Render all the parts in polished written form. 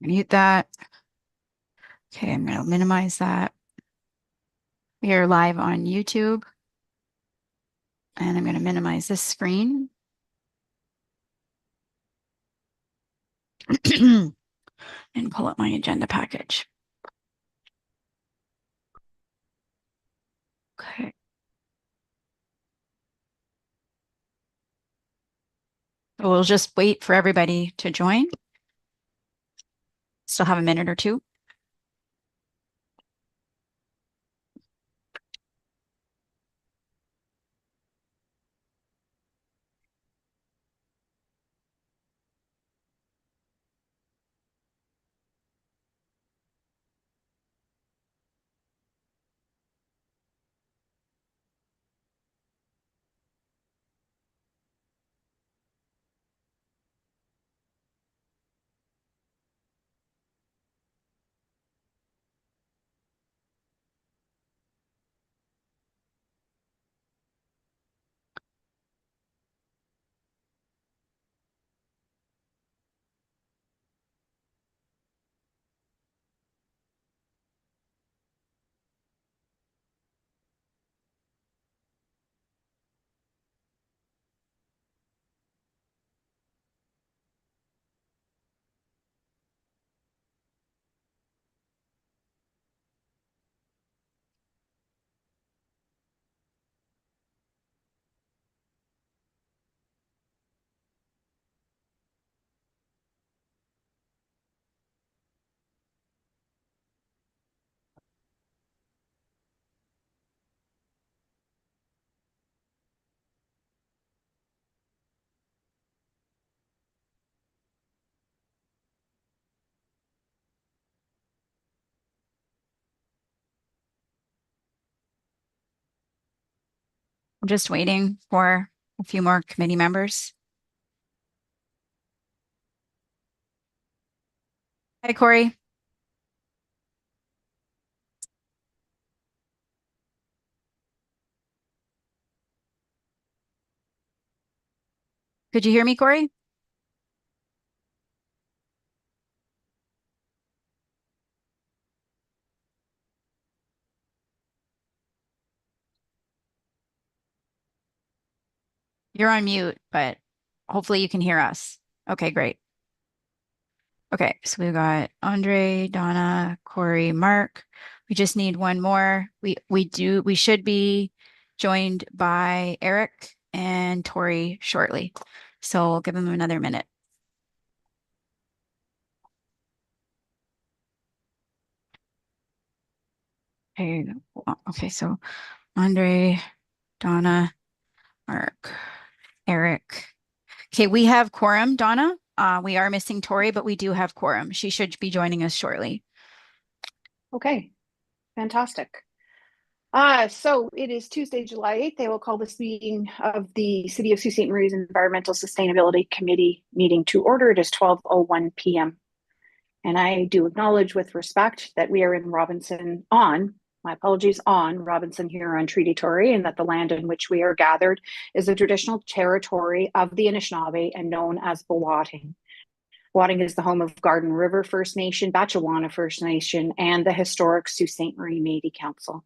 Mute that. Okay, I'm going to minimize that. We are live on YouTube, and I'm going to minimize this screen. And pull up my agenda package. Okay. So we'll just wait for everybody to join. Still have a minute or two. I'm just waiting for a few more committee members. Hi, Corey. Could you hear me, Corey? You're on mute, but hopefully you can hear us. Okay, great. Okay, so we've got Andre, Donna, Corey, Mark. We just need one more. We should be joined by Eric and Tori shortly. So we'll give them another minute. Okay, okay, so Andre, Donna, Mark, Eric. Okay, we have quorum, Donna. We are missing Tori, but we do have quorum. She should be joining us shortly. Okay, fantastic. So it is Tuesday, July 8th. I will call this meeting of the City of Sault Ste. Marie's Environmental Sustainability Committee meeting to order. It is 12:01 p.m. And I do acknowledge with respect that we are in Robinson on, my apologies, on Robinson Huron Treaty Territory, and that the land in which we are gathered is the traditional territory of the Anishinaabe and known as Bawatting. Bawatting is the home of Garden River First Nation, Batchewana First Nation, and the historic Sault Ste. Marie Métis Council.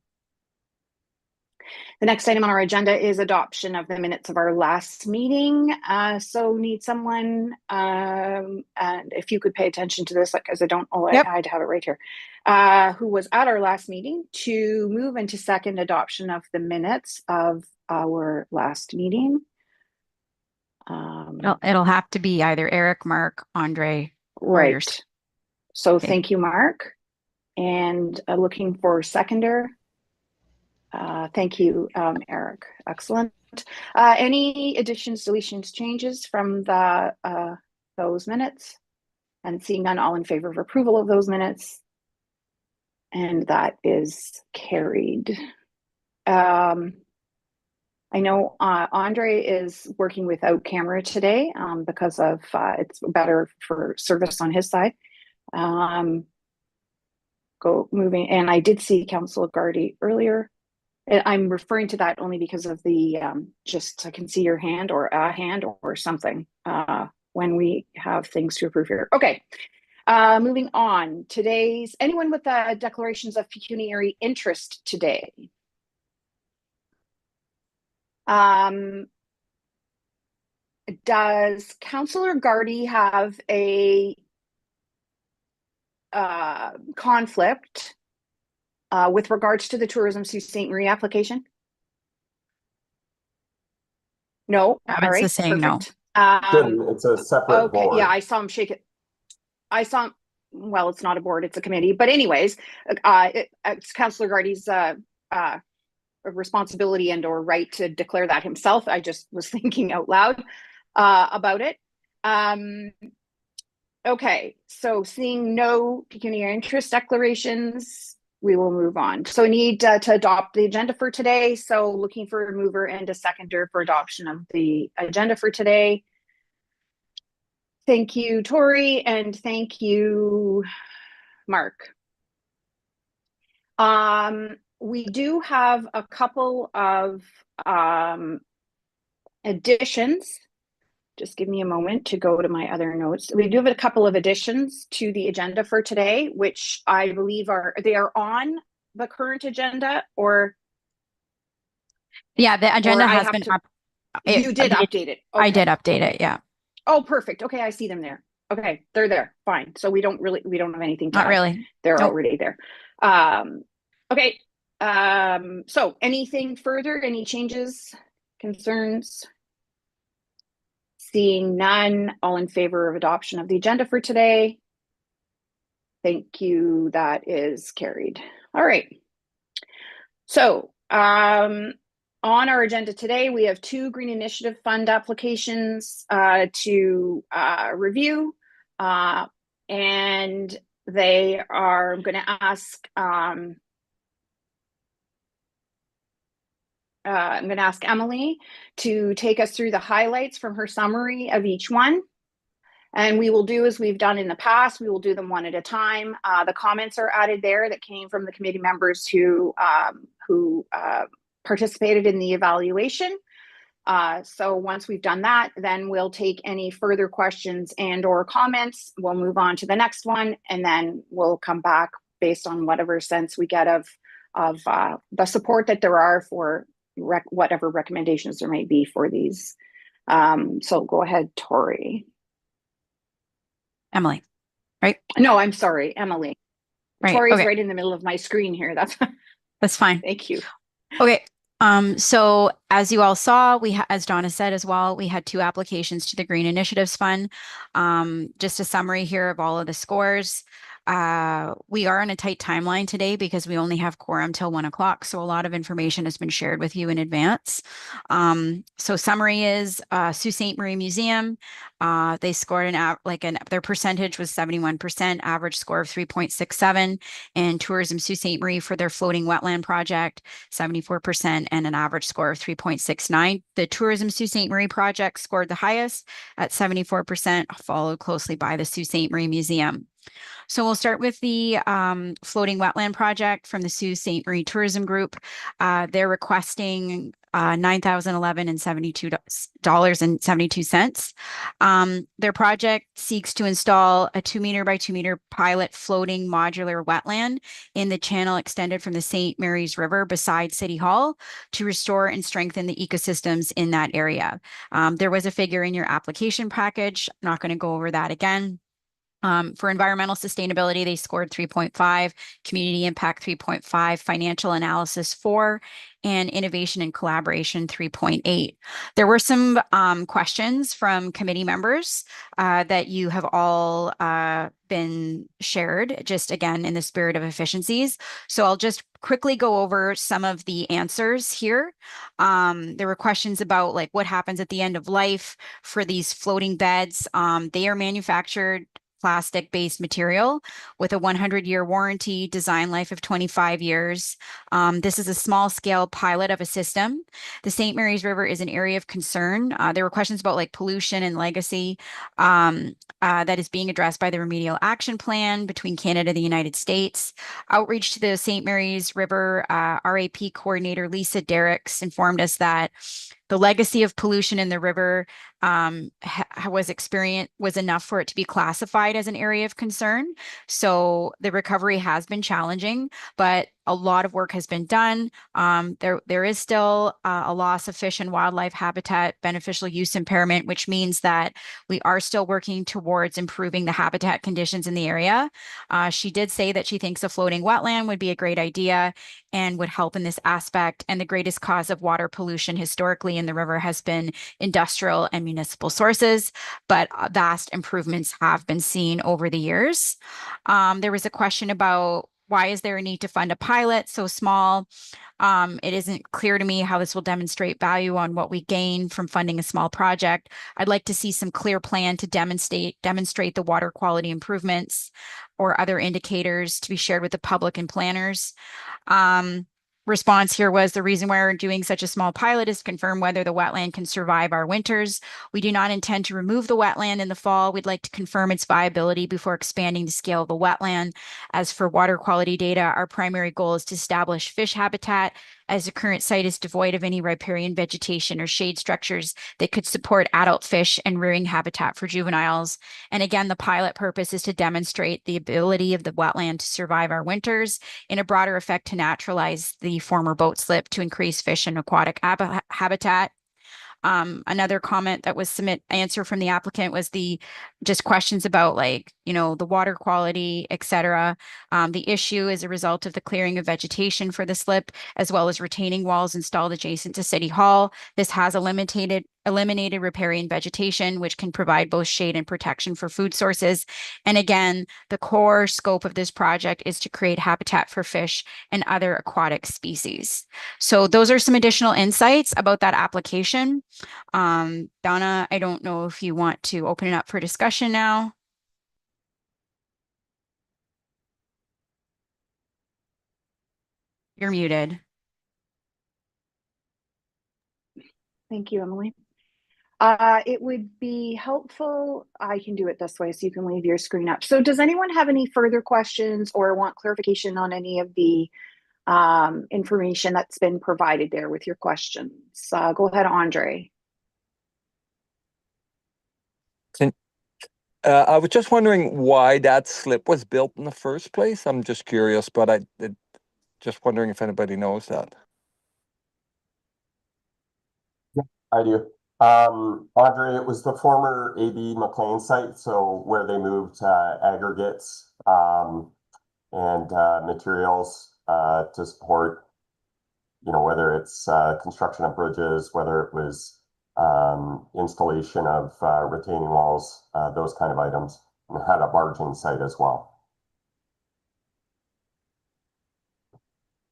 The next item on our agenda is adoption of the minutes of our last meeting. So need someone, and if you could pay attention to this, because I don't, Yep. I have it right here, who was at our last meeting to move into second adoption of the minutes of our last meeting. It'll have to be either Eric, Mark, Andre, or yours. Right. So okay. Thank you, Mark. And looking for seconder. Thank you, Eric. Excellent. Any additions, deletions, changes from the those minutes? And seeing none, all in favor of approval of those minutes. And that is carried. I know Andre is working without camera today because of it's better for service on his side. Moving, and I did see Councillor Gardy earlier. I'm referring to that only because of the just I can see your hand or a hand or something when we have things to approve here. Okay. Moving on, anyone with declarations of pecuniary interest today? Does Councillor Gardy have a conflict with regards to the Tourism Sault Ste. Marie application? No. All Province right, is saying no. perfect. It's a separate Okay, board. yeah, I saw him shake it. I saw him, well, it's not a board, it's a committee. But anyways, it's Councillor Gardy's responsibility and or right to declare that himself. I just was thinking out loud about it. Okay, so seeing no pecuniary interest declarations, we will move on. So we need to adopt the agenda for today. So looking for a mover and a seconder for adoption of the agenda for today. Thank you, Tori, and thank you, Mark. We do have a couple of additions. Just give me a moment to go to my other notes. We do have a couple of additions to the agenda for today, which I believe are on the current agenda, or Yeah, the agenda I has have been to- up. you did update it. Okay. I did update it, yeah. Oh, perfect. Okay, I see them there. Okay, they're there. Fine. So we don't have anything to Not add. really. They're Nope. already there. Okay. So anything further? Any changes, concerns? Seeing none, all in favor of adoption of the agenda for today? Thank you. That is carried. All right. So on our agenda today, we have 2 Green Initiative Fund applications to review. And they are, I'm going to ask Emily to take us through the highlights from her summary of each one. And we will do as we've done in the past. We will do them one at a time. The comments are added there that came from the committee members who participated in the evaluation. So once we've done that, then we'll take any further questions and or comments. We'll move on to the next one, and then we'll come back based on whatever sense we get of the support that there are for whatever recommendations there might be for these. So go ahead, Tori. Emily, right? No, I'm sorry, Emily. Right. Tori's Okay. right in the middle of my screen here. That's fine. Thank you. Okay. So as you all saw, as Donna said as well, we had 2 applications to the Green Initiatives Fund. Just a summary here of all of the scores. We are on a tight timeline today because we only have quorum till 1 o'clock. So a lot of information has been shared with you in advance. So summary is Sault Ste. Marie Museum. They scored their percentage was 71%, average score of 3.67, and Tourism Sault Ste. Marie for their floating wetland project, 74%, and an average score of 3.69. The Tourism Sault Ste. Marie project scored the highest at 74%, followed closely by the Sault Ste. Marie Museum. So we'll start with the floating wetland project from the Sault Ste. Marie Tourism Group. They're requesting $9,011.72. Their project seeks to install a 2 meter by 2 meter pilot floating modular wetland in the channel extended from the St. Mary's River beside City Hall to restore and strengthen the ecosystems in that area. There was a figure in your application package. I'm not going to go over that again. For environmental sustainability, they scored 3.5, community impact 3.5, financial analysis 4, and innovation and collaboration 3.8. There were some questions from committee members that you have all been shared, just again in the spirit of efficiencies. So I'll just quickly go over some of the answers here. There were questions about like what happens at the end of life for these floating beds. They are manufactured plastic-based material with a 100-year warranty, design life of 25 years. This is a small-scale pilot of a system. The St. Mary's River is an area of concern. There were questions about like pollution and legacy that is being addressed by the Remedial Action Plan between Canada and the United States. Outreach to the St. Mary's River RAP coordinator Lisa Derricks informed us that the legacy of pollution in the river was enough for it to be classified as an area of concern. So the recovery has been challenging, but a lot of work has been done. There is still a loss of fish and wildlife habitat beneficial use impairment, which means that we are still working towards improving the habitat conditions in the area. She did say that she thinks a floating wetland would be a great idea and would help in this aspect. And the greatest cause of water pollution historically in the river has been industrial and municipal sources, but vast improvements have been seen over the years. There was a question about why is there a need to fund a pilot so small? It isn't clear to me how this will demonstrate value on what we gain from funding a small project. I'd like to see some clear plan to demonstrate the water quality improvements or other indicators to be shared with the public and planners. Response here was the reason why we're doing such a small pilot is to confirm whether the wetland can survive our winters. We do not intend to remove the wetland in the fall. We'd like to confirm its viability before expanding the scale of the wetland. As for water quality data, our primary goal is to establish fish habitat, as the current site is devoid of any riparian vegetation or shade structures that could support adult fish and rearing habitat for juveniles. And again, the pilot purpose is to demonstrate the ability of the wetland to survive our winters, in a broader effect to naturalize the former boat slip to increase fish and aquatic habitat. Another comment that was answer from the applicant was just questions about the water quality, etc. The issue is a result of the clearing of vegetation for the slip, as well as retaining walls installed adjacent to City Hall. This has eliminated riparian vegetation, which can provide both shade and protection for food sources. And again, the core scope of this project is to create habitat for fish and other aquatic species. So those are some additional insights about that application. Donna, I don't know if you want to open it up for discussion now. You're muted. Thank you, Emily. It would be helpful, I can do it this way so you can leave your screen up. So does anyone have any further questions or want clarification on any of the information that's been provided there with your questions? Go ahead, Andre. I was just wondering why that slip was built in the first place. I'm just curious, but just wondering if anybody knows that. I do. Andre, it was the former AB McLean site, so where they moved aggregates and materials to support, whether it's construction of bridges, whether it was installation of retaining walls, those kind of items, and it had a barging site as well.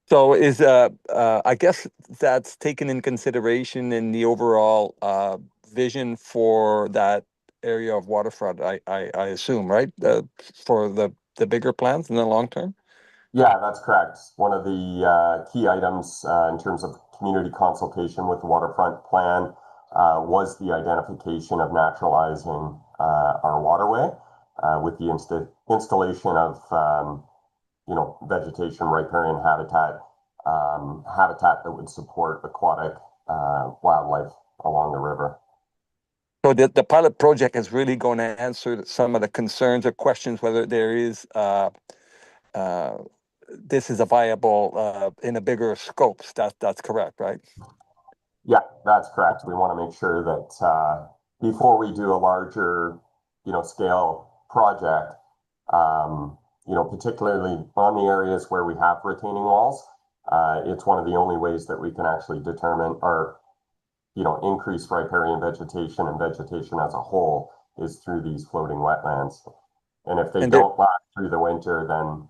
So I guess that's taken in consideration in the overall vision for that area of waterfront, I assume, right? For the bigger plans in the long term? Yeah, that's correct. One of the key items in terms of community consultation with the waterfront plan was the identification of naturalizing our waterway with the installation of vegetation, riparian habitat, habitat that would support aquatic wildlife along the river. So the pilot project is really going to answer some of the concerns or questions whether there is this is a viable in a bigger scopes. That's correct, right? Yeah, that's correct. We want to make sure that before we do a larger, scale project, particularly on the areas where we have retaining walls, it's one of the only ways that we can actually determine or, increase riparian vegetation and vegetation as a whole is through these floating wetlands. And if they don't last through the winter, then,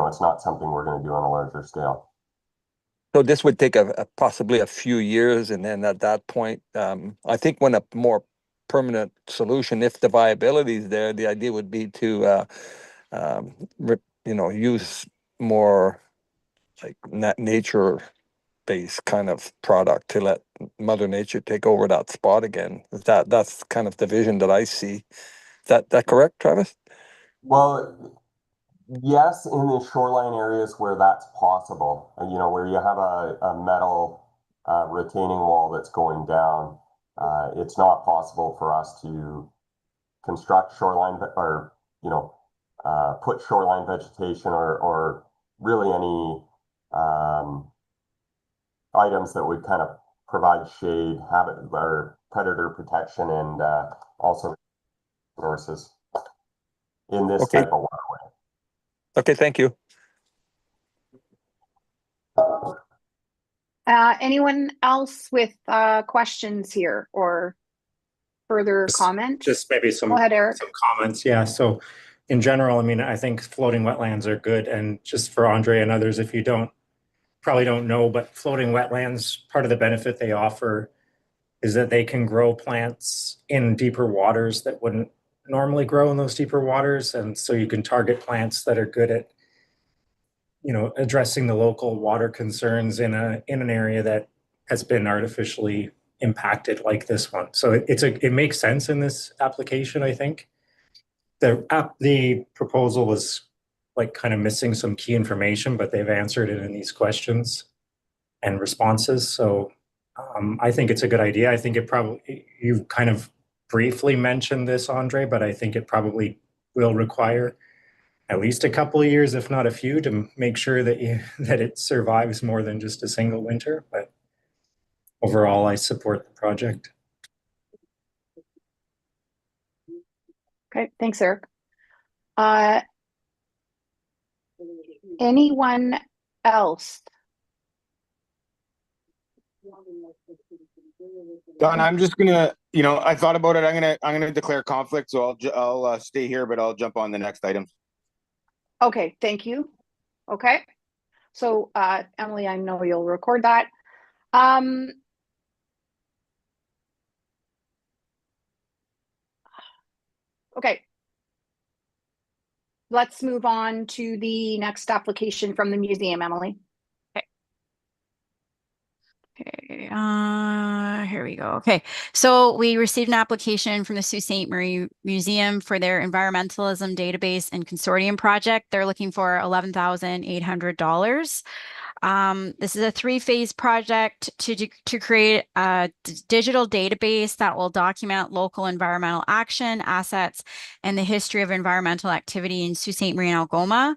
it's not something we're going to do on a larger scale. So this would take possibly a few years, and then at that point, I think when a more permanent solution, if the viability is there, the idea would be to, use more like nature-based kind of product to let Mother Nature take over that spot again. That's kind of the vision that I see. Is that correct, Travis? Well, yes, in the shoreline areas where that's possible, where you have a metal retaining wall that's going down, it's not possible for us to construct shoreline or, put shoreline vegetation or really any items that would kind of provide shade, habit, or predator protection, and also resources in this Okay. type of waterway. Okay, thank you. Anyone else with questions here or further comment? Just maybe some Go ahead, Eric. some comments. Yeah. So in general, I mean, I think floating wetlands are good. And just for Andre and others, if you probably don't know, but floating wetlands, part of the benefit they offer is that they can grow plants in deeper waters that wouldn't normally grow in those deeper waters. And so you can target plants that are good at, addressing the local water concerns in an area that has been artificially impacted like this one. So it makes sense in this application, I think. The proposal was like kind of missing some key information, but they've answered it in these questions and responses. So I think it's a good idea. I think you kind of briefly mentioned this, Andre, but I think it probably will require at least a couple of years, if not a few, to make sure that it survives more than just a single winter. But overall, I support the project. Okay, thanks, Eric. Anyone else? Don, I'm just gonna, I thought about it. I'm gonna declare conflict, so I'll stay here, but I'll jump on the next item. Okay, thank you. Okay. So, Emily, I know you'll record that. Okay. Let's move on to the next application from the museum, Emily. Okay, here we go. Okay, so we received an application from the Sault Ste. Marie Museum for their environmentalism database and consortium project. They're looking for $11,800. This is a 3-phase project to create a digital database that will document local environmental action, assets, and the history of environmental activity in Sault Ste. Marie and Algoma.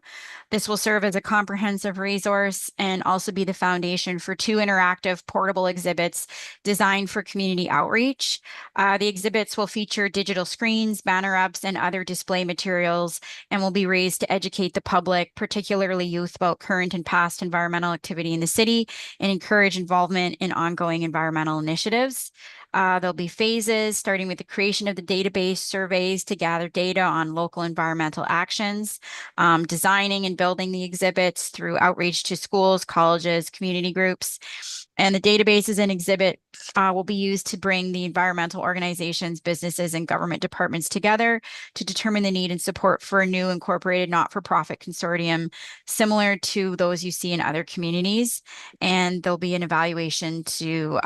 This will serve as a comprehensive resource and also be the foundation for 2 interactive portable exhibits designed for community outreach. The exhibits will feature digital screens, banner ups, and other display materials, and will be raised to educate the public, particularly youth, about current and past environmental activity in the city and encourage involvement in ongoing environmental initiatives. There'll be phases, starting with the creation of the database, surveys to gather data on local environmental actions, designing and building the exhibits through outreach to schools, colleges, community groups. And the databases and exhibit will be used to bring the environmental organizations, businesses, and government departments together to determine the need and support for a new incorporated not-for-profit consortium similar to those you see in other communities. And there'll be an evaluation to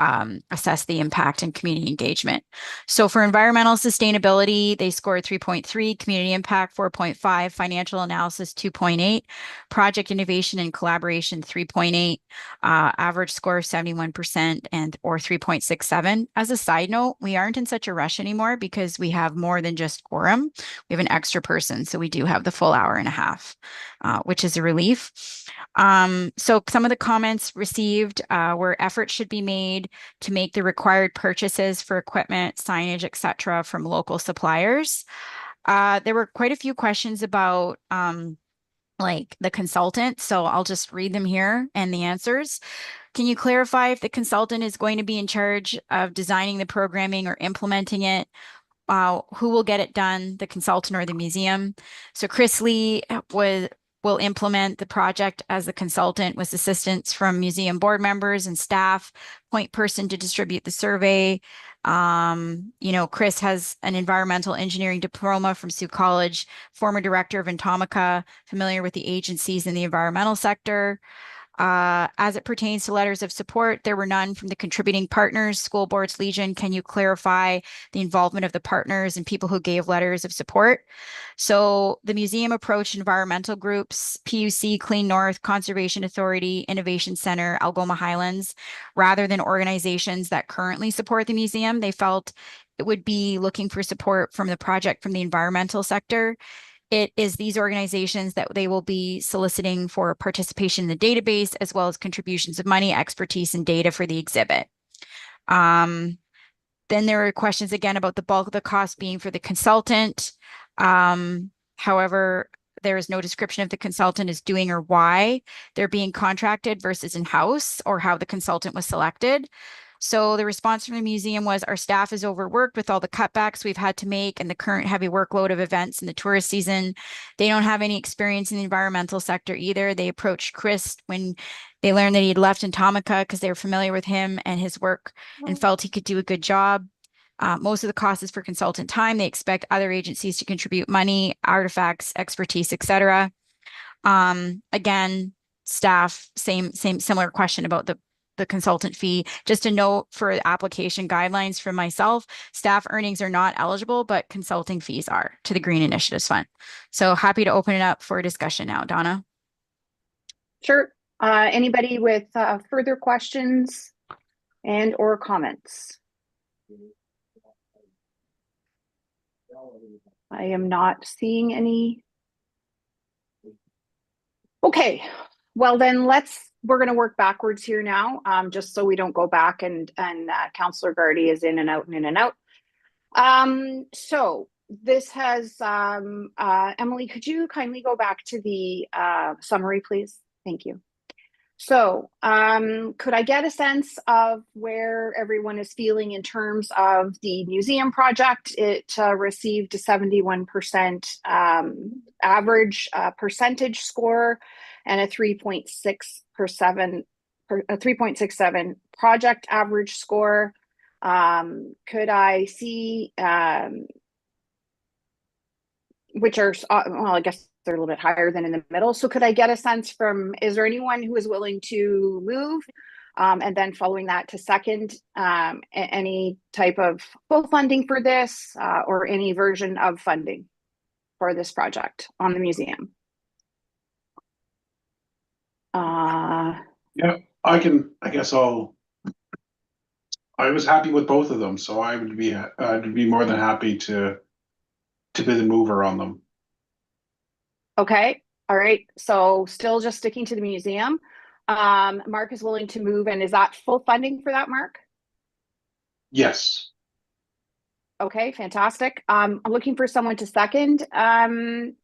assess the impact and community engagement. So for environmental sustainability, they scored 3.3, community impact 4.5, financial analysis 2.8, project innovation and collaboration 3.8, average score 71% or 3.67. As a side note, we aren't in such a rush anymore because we have more than just quorum. We have an extra person, so we do have the full hour and a half, which is a relief. So some of the comments received were efforts should be made to make the required purchases for equipment, signage, etc., from local suppliers. There were quite a few questions about like the consultant, so I'll just read them here and the answers. Can you clarify if the consultant is going to be in charge of designing the programming or implementing it? Who will get it done, the consultant or the museum? So Chris Lee will implement the project as the consultant with assistance from museum board members and staff, point person to distribute the survey. Chris has an environmental engineering diploma from Sault College, former director of Atomica, familiar with the agencies in the environmental sector. As it pertains to letters of support, there were none from the contributing partners. School Boards Legion, can you clarify the involvement of the partners and people who gave letters of support? So the museum approached environmental groups, PUC, Clean North, Conservation Authority, Innovation Center, Algoma Highlands, rather than organizations that currently support the museum. They felt it would be looking for support from the project from the environmental sector. It is these organizations that they will be soliciting for participation in the database, as well as contributions of money, expertise, and data for the exhibit. Then there are questions again about the bulk of the cost being for the consultant. However, there is no description of the consultant is doing or why they're being contracted versus in-house, or how the consultant was selected. So the response from the museum was, our staff is overworked with all the cutbacks we've had to make and the current heavy workload of events in the tourist season. They don't have any experience in the environmental sector either. They approached Chris when they learned that he had left Atomica because they were familiar with him and his work and felt he could do a good job. Most of the cost is for consultant time. They expect other agencies to contribute money, artifacts, expertise, etc. Again, staff, similar question about the consultant fee. Just a note for application guidelines from myself, staff earnings are not eligible, but consulting fees are to the Green Initiatives Fund. So happy to open it up for discussion now, Donna. Sure. Anybody with further questions and or comments? I am not seeing any. Okay, well then we're going to work backwards here now, just so we don't go back and Councillor Gardy is in and out and in and out. So this has, Emily, could you kindly go back to the summary, please? Thank you. So could I get a sense of where everyone is feeling in terms of the museum project? It received a 71% average percentage score and a 3.67 project average score. Could I see which are, well, I guess they're a little bit higher than in the middle. So could I get a sense from, is there anyone who is willing to move? And then following that to second, any type of full funding for this or any version of funding for this project on the museum? Yeah, I guess I was happy with both of them, so I'd be more than happy to be the mover on them. Okay, all right. So still just sticking to the museum. Mark is willing to move, and is that full funding for that, Mark? Yes. Okay, fantastic. I'm looking for someone to second that.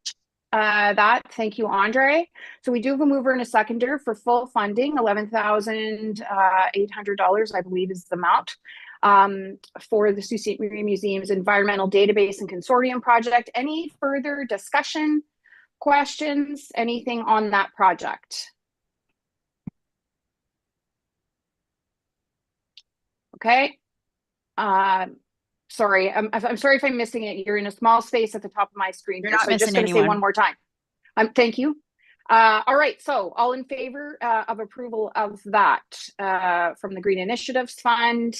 Thank you, Andre. So we do have a mover and a seconder for full funding, $11,800, I believe is the amount, for the Sault Ste. Marie Museum's Environmental Database and Consortium project. Any further discussion, questions, anything on that project? Okay. Sorry, I'm sorry if I'm missing it. You're in a small space at the top of my screen. You're here, not so I'm just missing going to say anyone. one more time. Thank you. All right, so all in favor of approval of that from the Green Initiatives Fund.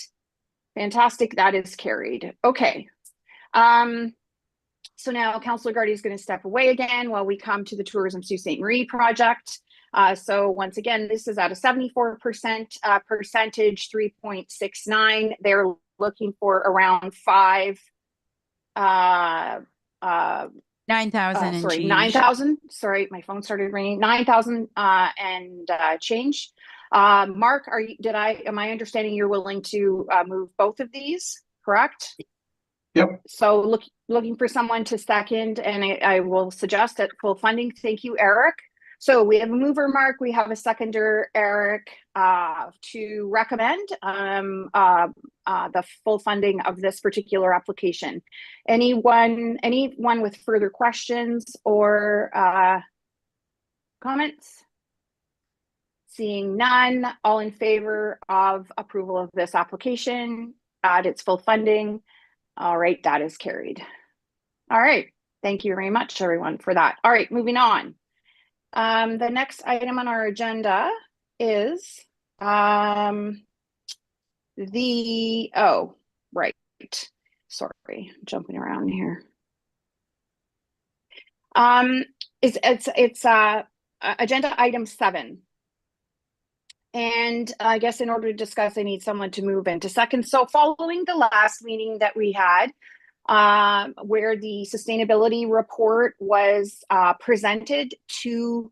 Fantastic, that is carried. Okay. So now Councillor Gardy is going to step away again while we come to the Tourism Sault Ste. Marie project. So once again, this is at a 74% percentage, 3.69. They're looking for around 9,000 and sorry, change. 9,000. Sorry, my phone started ringing. 9,000 and change. Mark, am I understanding you're willing to move both of these, correct? Yep. So looking for someone to second, and I will suggest that full funding. Thank you, Eric. So we have a mover, Mark. We have a seconder, Eric, to recommend the full funding of this particular application. Anyone with further questions or comments? Seeing none, all in favor of approval of this application at its full funding. All right, that is carried. All right, thank you very much, everyone, for that. All right, moving on. The next item on our agenda is right. Sorry, I'm jumping around here. It's agenda item 7. And I guess in order to discuss, I need someone to move into second. So following the last meeting that we had, where the sustainability report was presented to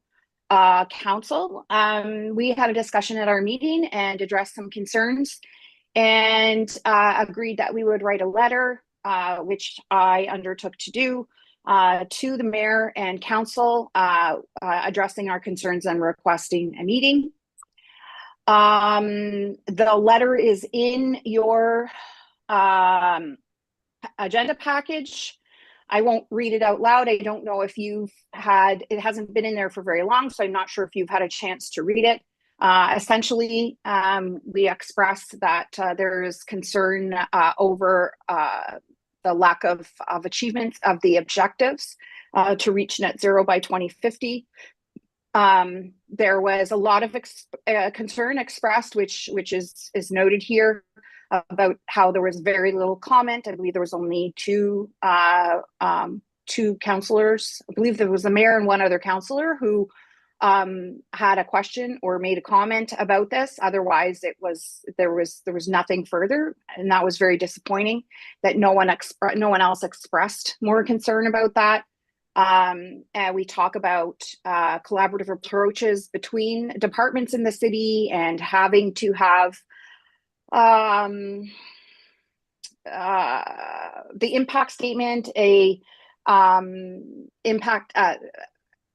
council, we had a discussion at our meeting and addressed some concerns, and agreed that we would write a letter, which I undertook to do, to the mayor and council, addressing our concerns and requesting a meeting. The letter is in your agenda package. I won't read it out loud. I don't know if it hasn't been in there for very long, so I'm not sure if you've had a chance to read it. Essentially, we express that there is concern over the lack of achievement of the objectives to reach net zero by 2050. There was a lot of concern expressed, which is noted here, about how there was very little comment. I believe there was only two councillors. I believe there was the mayor and one other councillor who had a question or made a comment about this. Otherwise, there was nothing further, and that was very disappointing that no one else expressed more concern about that. And we talk about collaborative approaches between departments in the city and having to have the impact statement,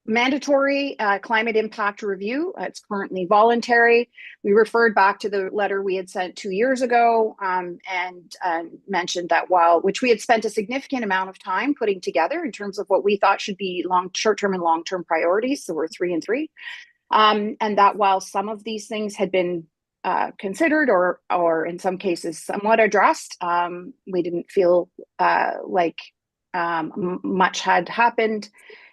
mandatory climate impact review. It's currently voluntary. We referred back to the letter we had sent 2 years ago, and mentioned that which we had spent a significant amount of time putting together in terms of what we thought should be short-term and long-term priorities, so we're 3 and 3, and that while some of these things had been considered or in some cases somewhat addressed, we didn't feel like much had happened.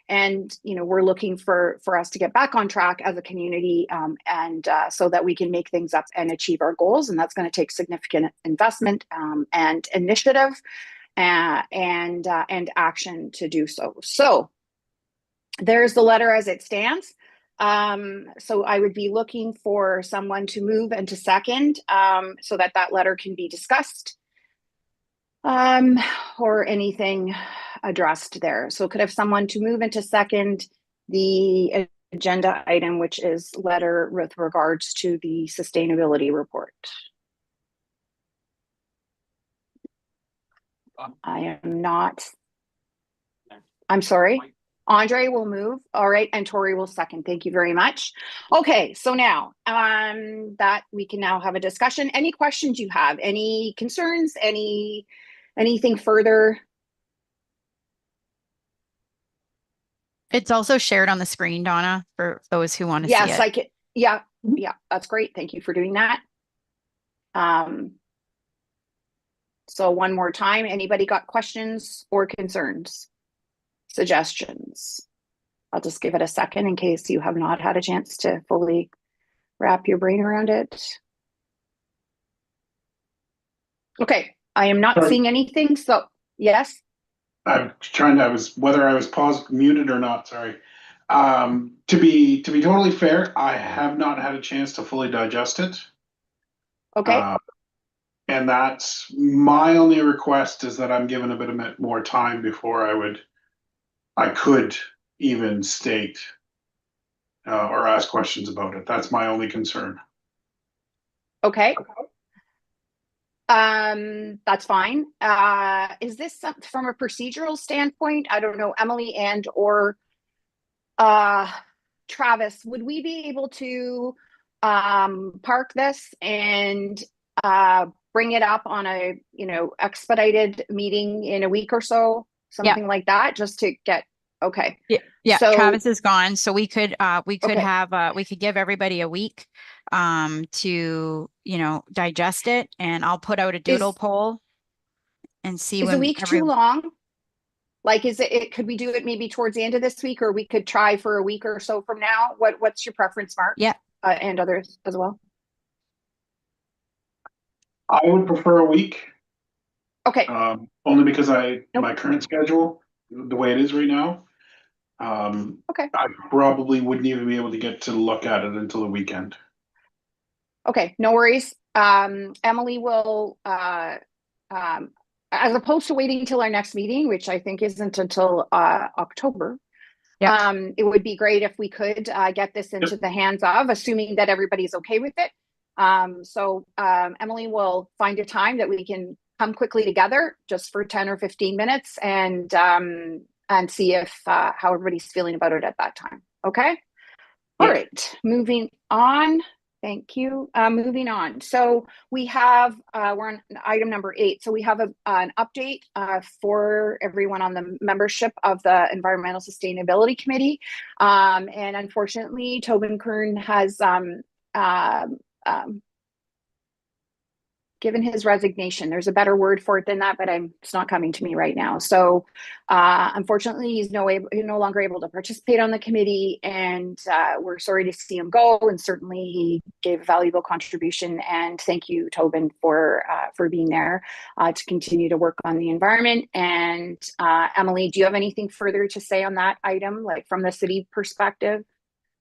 And, we're looking for us to get back on track as a community, and so that we can make things up and achieve our goals. And that's going to take significant investment and initiative and action to do so. So there's the letter as it stands. So I would be looking for someone to move and to second, so that letter can be discussed, or anything addressed there. So could I have someone to move into second the agenda item, which is letter with regards to the sustainability report? I am not. I'm sorry. Andre will move. All right. And Tori will second. Thank you very much. Okay. So now that we can now have a discussion. Any questions you have? Any concerns? Anything further? It's also shared on the screen, Donna, for those who want to see it. Yes, I can. Yeah, that's great. Thank you for doing that. So one more time, anybody got questions or concerns, suggestions? I'll just give it a second in case you have not had a chance to fully wrap your brain around it. Okay, I am not seeing anything, so yes. Whether I was muted or not, sorry. To be totally fair, I have not had a chance to fully digest it. Okay. And that's my only request, is that I'm given a bit more time before I could even state or ask questions about it. That's my only concern. Okay. That's fine. Is this from a procedural standpoint? I don't know, Emily and or Travis, would we be able to park this and bring it up on a expedited meeting in a week or so, something like that, just to get okay. Yeah, so, Travis is gone, so we could okay. have we could give everybody a week to digest it, and I'll put out a doodle poll and see is when a week too long? Like, could we do it maybe towards the end of this week, or we could try for a week or so from now? What's your preference, Mark? Yeah, and others as well? I would prefer a week, Okay, only because Nope. my current schedule, the way it is right now. Okay. I probably wouldn't even be able to get to look at it until the weekend. okay, no worries. Emily will, as opposed to waiting until our next meeting, which I think isn't until October. Yep. It would be great if we could get this into the hands of, assuming that everybody's okay with it. So Emily will find a time that we can come quickly together just for 10 or 15 minutes and see if how everybody's feeling about it at that time. Okay. All Yep. right, moving on. Thank you. Moving on. So we have, we're on item number 8. So we have an update for everyone on the membership of the Environmental Sustainability Committee. And unfortunately, Tobin Kern has given his resignation. There's a better word for it than that, but it's not coming to me right now. So unfortunately, he's no longer able to participate on the committee, and we're sorry to see him go. And certainly he gave a valuable contribution, and thank you, Tobin, for being there to continue to work on the environment. And Emily, do you have anything further to say on that item, like from the city perspective?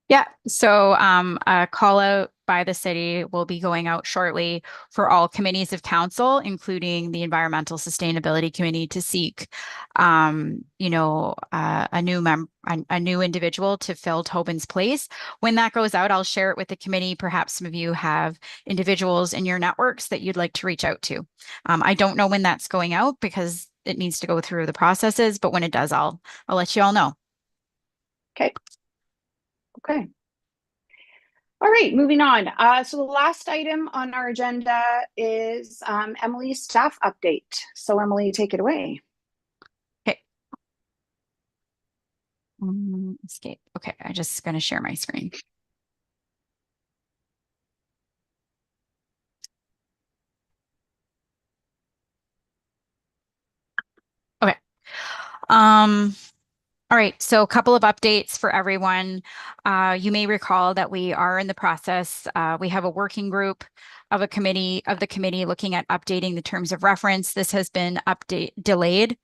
Yeah, so a call out by the city will be going out shortly for all committees of council, including the Environmental Sustainability Committee, to seek, a new individual to fill Tobin's place. When that goes out, I'll share it with the committee. Perhaps some of you have individuals in your networks that you'd like to reach out to. I don't know when that's going out because it needs to go through the processes, but when it does, I'll let you all know. Okay. Okay. All right, moving on. So the last item on our agenda is Emily's staff update. So Emily, take it away. Okay. Escape. Okay, I'm just going to share my screen. Okay. All right, so a couple of updates for everyone. You may recall that we are in the process. We have a working group of the committee looking at updating the terms of reference. This has been delayed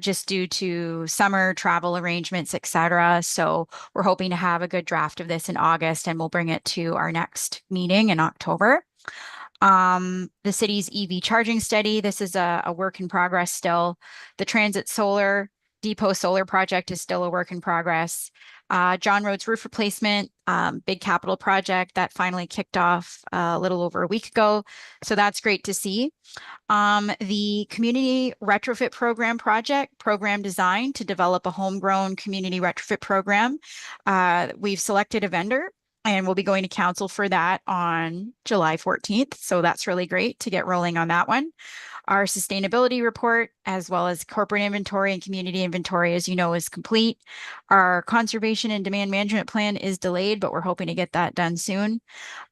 just due to summer travel arrangements, etc. So we're hoping to have a good draft of this in August, and we'll bring it to our next meeting in October. The city's EV charging study. This is a work in progress still. The Transit Solar Depot Solar project is still a work in progress. John Road's roof replacement, big capital project that finally kicked off a little over a week ago. So that's great to see. The community retrofit program design to develop a homegrown community retrofit program. We've selected a vendor, and we'll be going to council for that on July 14th. So that's really great to get rolling on that one. Our sustainability report, as well as corporate inventory and community inventory, as you know, is complete. Our conservation and demand management plan is delayed, but we're hoping to get that done soon.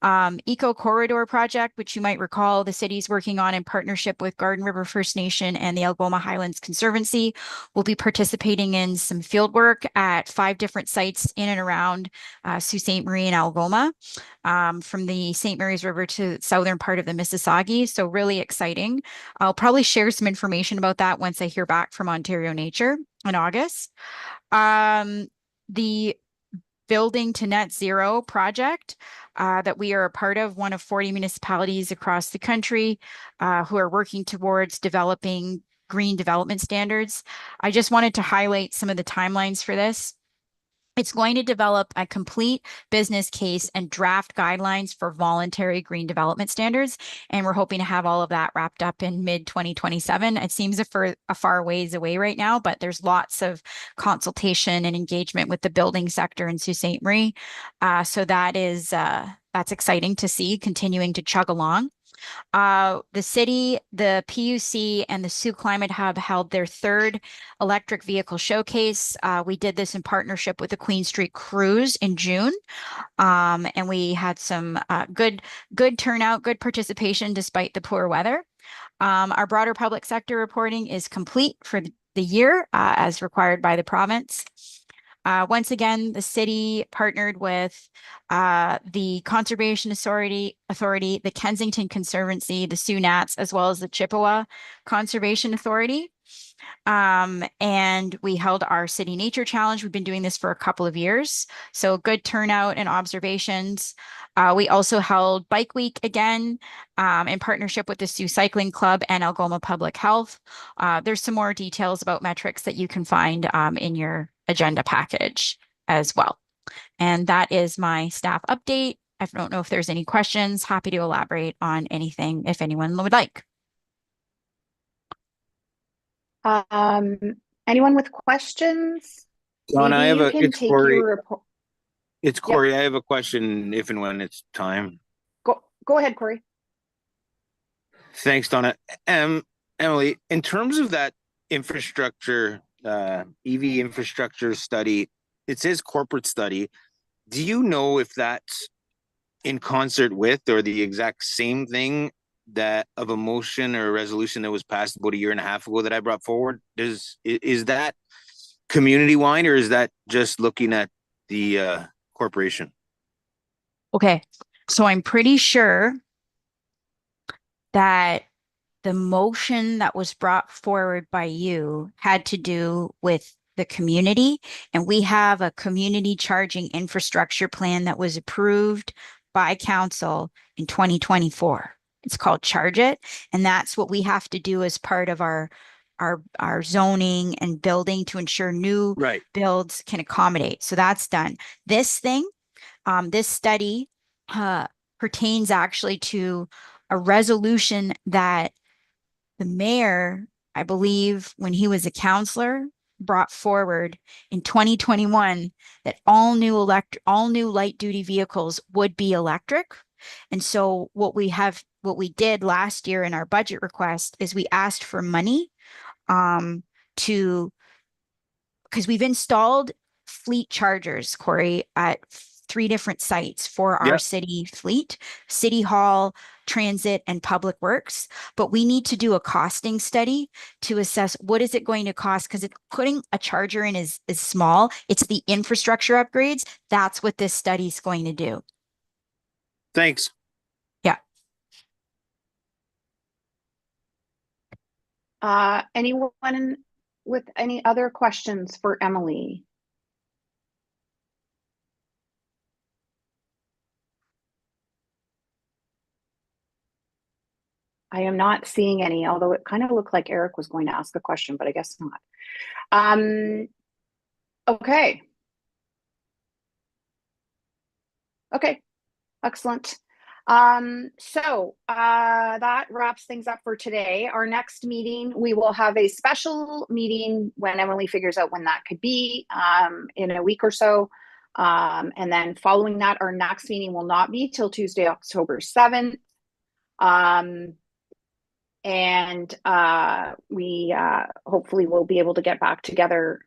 Eco Corridor project, which you might recall the city's working on in partnership with Garden River First Nation and the Algoma Highlands Conservancy. We'll be participating in some field work at 5 different sites in and around Sault Ste. Marie and Algoma, from the St. Mary's River to the southern part of the Mississauga. So really exciting. I'll probably share some information about that once I hear back from Ontario Nature in August. The Building to Net Zero project that we are a part of, one of 40 municipalities across the country who are working towards developing green development standards. I just wanted to highlight some of the timelines for this. It's going to develop a complete business case and draft guidelines for voluntary green development standards. And we're hoping to have all of that wrapped up in mid-2027. It seems a far ways away right now, but there's lots of consultation and engagement with the building sector in Sault Ste. Marie. So that's exciting to see continuing to chug along. The city, the PUC, and the Sioux Climate Hub held their 3rd electric vehicle showcase. We did this in partnership with the Queen Street Cruise in June. And we had some good turnout, good participation despite the poor weather. Our broader public sector reporting is complete for the year as required by the province. Once again, the city partnered with the Conservation Authority, the Kensington Conservancy, the Sioux Nats, as well as the Chippewa Conservation Authority. And we held our City Nature Challenge. We've been doing this for a couple of years, so good turnout and observations. We also held Bike Week again in partnership with the Sioux Cycling Club and Algoma Public Health. There's some more details about metrics that you can find in your agenda package as well. And that is my staff update. I don't know if there's any questions. Happy to elaborate on anything if anyone would like. Anyone with questions? Donna, Maybe you can it's take Corey. your report. It's Corey. I have a question if and when it's time. Go ahead, Corey. Thanks, Donna. Emily, in terms of that infrastructure, EV infrastructure study, it says corporate study. Do you know if that's in concert with or the exact same thing that of a motion or a resolution that was passed about a year and a half ago that I brought forward? Is that community-wide, or is that just looking at the corporation? Okay, so I'm pretty sure that the motion that was brought forward by you had to do with the community, and we have a community charging infrastructure plan that was approved by council in 2024. It's called Charge It, and that's what we have to do as part of our zoning and building to ensure new builds can accommodate. So that's done. This thing, this study pertains actually to a resolution that the mayor, I believe, when he was a councillor, brought forward in 2021 that all new light duty vehicles would be electric. And so what we did last year in our budget request is we asked for money because we've installed fleet chargers, Corey, at 3 different sites for our city fleet, City Hall, Transit, and Public Works. But we need to do a costing study to assess what is it going to cost, because putting a charger in is small. It's the infrastructure upgrades. That's what this study is going to do. Thanks. Yeah. Anyone with any other questions for Emily? I am not seeing any, although it kind of looked like Eric was going to ask a question, but I guess not. Okay. Okay, excellent. So that wraps things up for today. Our next meeting, we will have a special meeting when Emily figures out when that could be, in a week or so. And then following that, our next meeting will not be till Tuesday, October 7th. And we hopefully will be able to get back together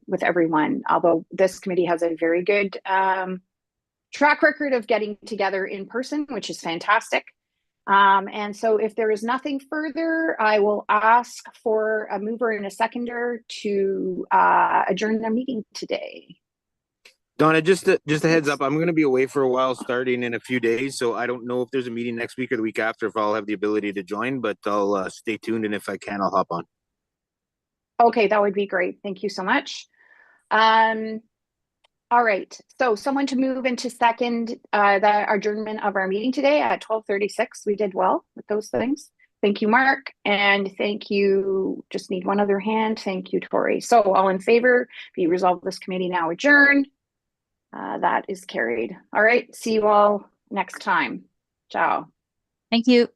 with everyone, although this committee has a very good track record of getting together in person, which is fantastic. And so if there is nothing further, I will ask for a mover and a seconder to adjourn the meeting today. Donna, just a heads up, I'm going to be away for a while starting in a few days, so I don't know if there's a meeting next week or the week after if I'll have the ability to join, but I'll stay tuned, and if I can, I'll hop on. Okay, that would be great. Thank you so much. All right, so someone to move into second the adjournment of our meeting today at 12:36. We did well with those things. Thank you, Mark, and thank you, just need one other hand. Thank you, Tori. So all in favor, be resolved this committee now adjourned. That is carried. All right, see you all next time. Ciao. Thank you.